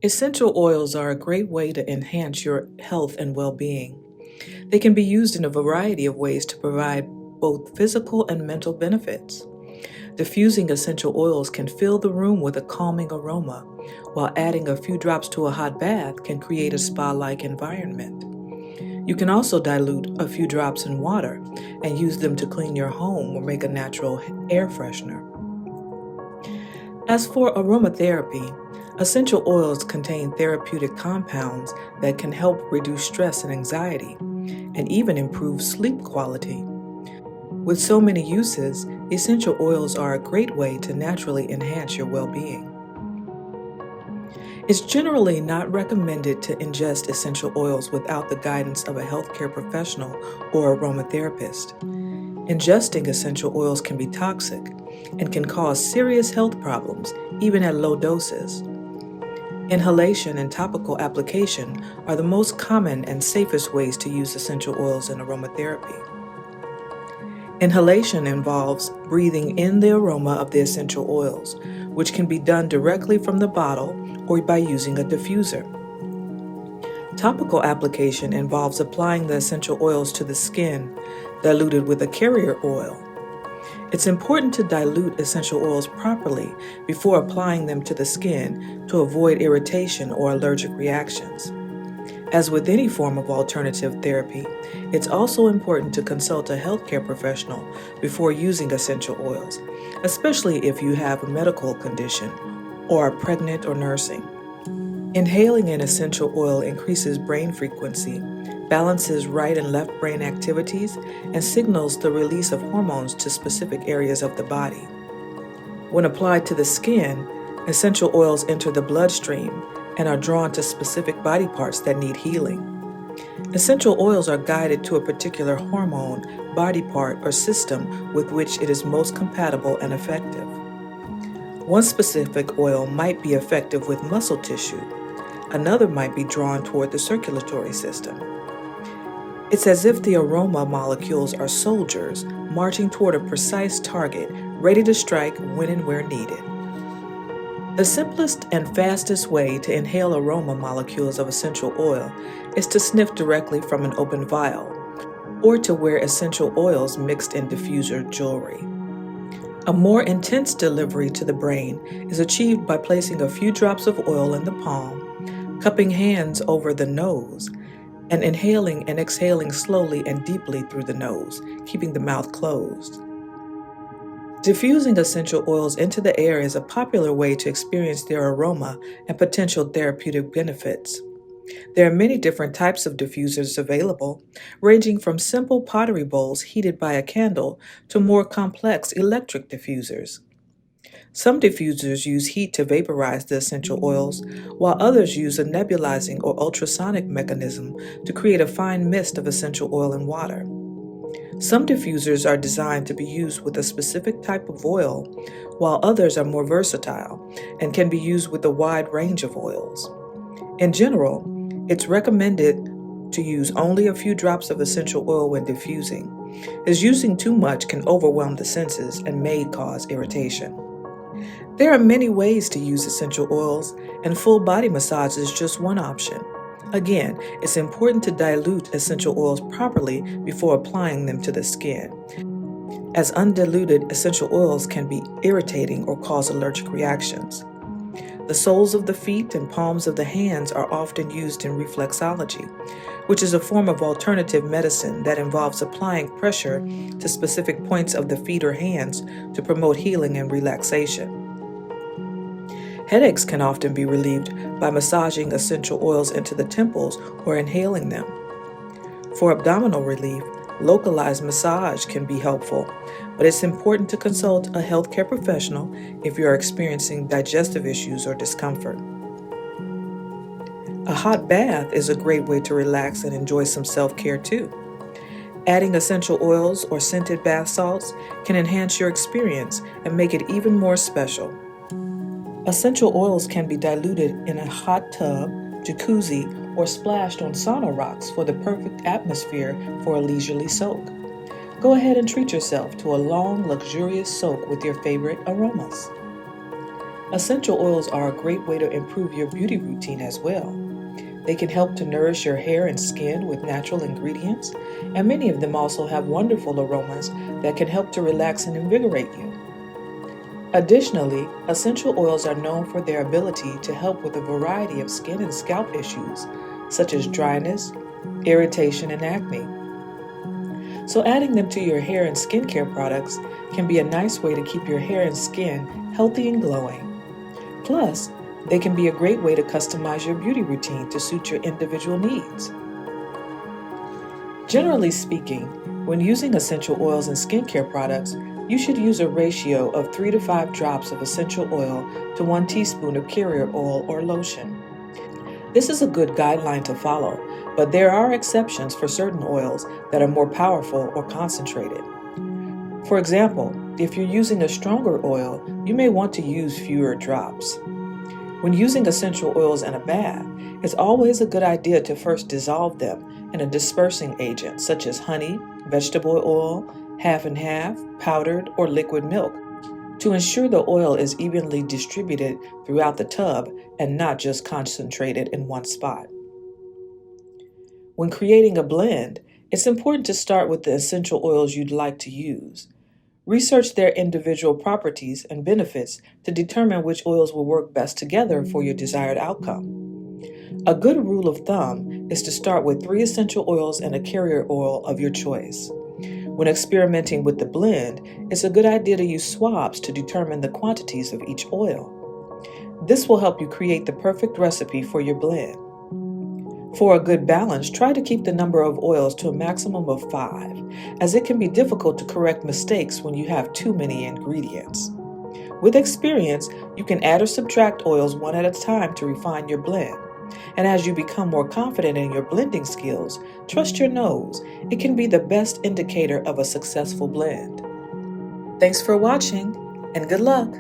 Essential oils are a great way to enhance your health and well-being. They can be used in a variety of ways to provide both physical and mental benefits. Diffusing essential oils can fill the room with a calming aroma, while adding a few drops to a hot bath can create a spa-like environment. You can also dilute a few drops in water and use them to clean your home or make a natural air freshener. As for aromatherapy, essential oils contain therapeutic compounds that can help reduce stress and anxiety, and even improve sleep quality. With so many uses, essential oils are a great way to naturally enhance your well-being. It's generally not recommended to ingest essential oils without the guidance of a healthcare professional or aromatherapist. Ingesting essential oils can be toxic and can cause serious health problems, even at low doses. Inhalation and topical application are the most common and safest ways to use essential oils in aromatherapy. Inhalation involves breathing in the aroma of the essential oils, which can be done directly from the bottle or by using a diffuser. Topical application involves applying the essential oils to the skin, diluted with a carrier oil. It's important to dilute essential oils properly before applying them to the skin to avoid irritation or allergic reactions. As with any form of alternative therapy, it's also important to consult a healthcare professional before using essential oils, especially if you have a medical condition or are pregnant or nursing. Inhaling an essential oil increases brain frequency, balances right and left brain activities, and signals the release of hormones to specific areas of the body. When applied to the skin, essential oils enter the bloodstream and are drawn to specific body parts that need healing. Essential oils are guided to a particular hormone, body part, or system with which it is most compatible and effective. One specific oil might be effective with muscle tissue. Another might be drawn toward the circulatory system. It's as if the aroma molecules are soldiers marching toward a precise target, ready to strike when and where needed. The simplest and fastest way to inhale aroma molecules of essential oil is to sniff directly from an open vial, or to wear essential oils mixed in diffuser jewelry. A more intense delivery to the brain is achieved by placing a few drops of oil in the palm, cupping hands over the nose, and inhaling and exhaling slowly and deeply through the nose, keeping the mouth closed. Diffusing essential oils into the air is a popular way to experience their aroma and potential therapeutic benefits. There are many different types of diffusers available, ranging from simple pottery bowls heated by a candle to more complex electric diffusers. Some diffusers use heat to vaporize the essential oils, while others use a nebulizing or ultrasonic mechanism to create a fine mist of essential oil and water. Some diffusers are designed to be used with a specific type of oil, while others are more versatile and can be used with a wide range of oils. In general, it's recommended to use only a few drops of essential oil when diffusing, as using too much can overwhelm the senses and may cause irritation. There are many ways to use essential oils, and full body massage is just one option. Again, it's important to dilute essential oils properly before applying them to the skin, as undiluted essential oils can be irritating or cause allergic reactions. The soles of the feet and palms of the hands are often used in reflexology, which is a form of alternative medicine that involves applying pressure to specific points of the feet or hands to promote healing and relaxation. Headaches can often be relieved by massaging essential oils into the temples or inhaling them. For abdominal relief, localized massage can be helpful, but it's important to consult a healthcare professional if you are experiencing digestive issues or discomfort. A hot bath is a great way to relax and enjoy some self-care too. Adding essential oils or scented bath salts can enhance your experience and make it even more special. Essential oils can be diluted in a hot tub, jacuzzi, or splashed on sauna rocks for the perfect atmosphere for a leisurely soak. Go ahead and treat yourself to a long, luxurious soak with your favorite aromas. Essential oils are a great way to improve your beauty routine as well. They can help to nourish your hair and skin with natural ingredients, and many of them also have wonderful aromas that can help to relax and invigorate you. Additionally, essential oils are known for their ability to help with a variety of skin and scalp issues, such as dryness, irritation, and acne. So, adding them to your hair and skincare products can be a nice way to keep your hair and skin healthy and glowing. Plus, they can be a great way to customize your beauty routine to suit your individual needs. Generally speaking, when using essential oils and skincare products, you should use a ratio of 3 to 5 drops of essential oil to 1 teaspoon of carrier oil or lotion. This is a good guideline to follow, but there are exceptions for certain oils that are more powerful or concentrated. For example, if you're using a stronger oil, you may want to use fewer drops. When using essential oils in a bath, it's always a good idea to first dissolve them in a dispersing agent such as honey, vegetable oil, half and half, powdered, or liquid milk to ensure the oil is evenly distributed throughout the tub and not just concentrated in one spot. When creating a blend, it's important to start with the essential oils you'd like to use. Research their individual properties and benefits to determine which oils will work best together for your desired outcome. A good rule of thumb is to start with 3 essential oils and a carrier oil of your choice. When experimenting with the blend, it's a good idea to use swabs to determine the quantities of each oil. This will help you create the perfect recipe for your blend. For a good balance, try to keep the number of oils to a maximum of 5, as it can be difficult to correct mistakes when you have too many ingredients. With experience, you can add or subtract oils one at a time to refine your blend. And as you become more confident in your blending skills, trust your nose. It can be the best indicator of a successful blend. Thanks for watching, and good luck!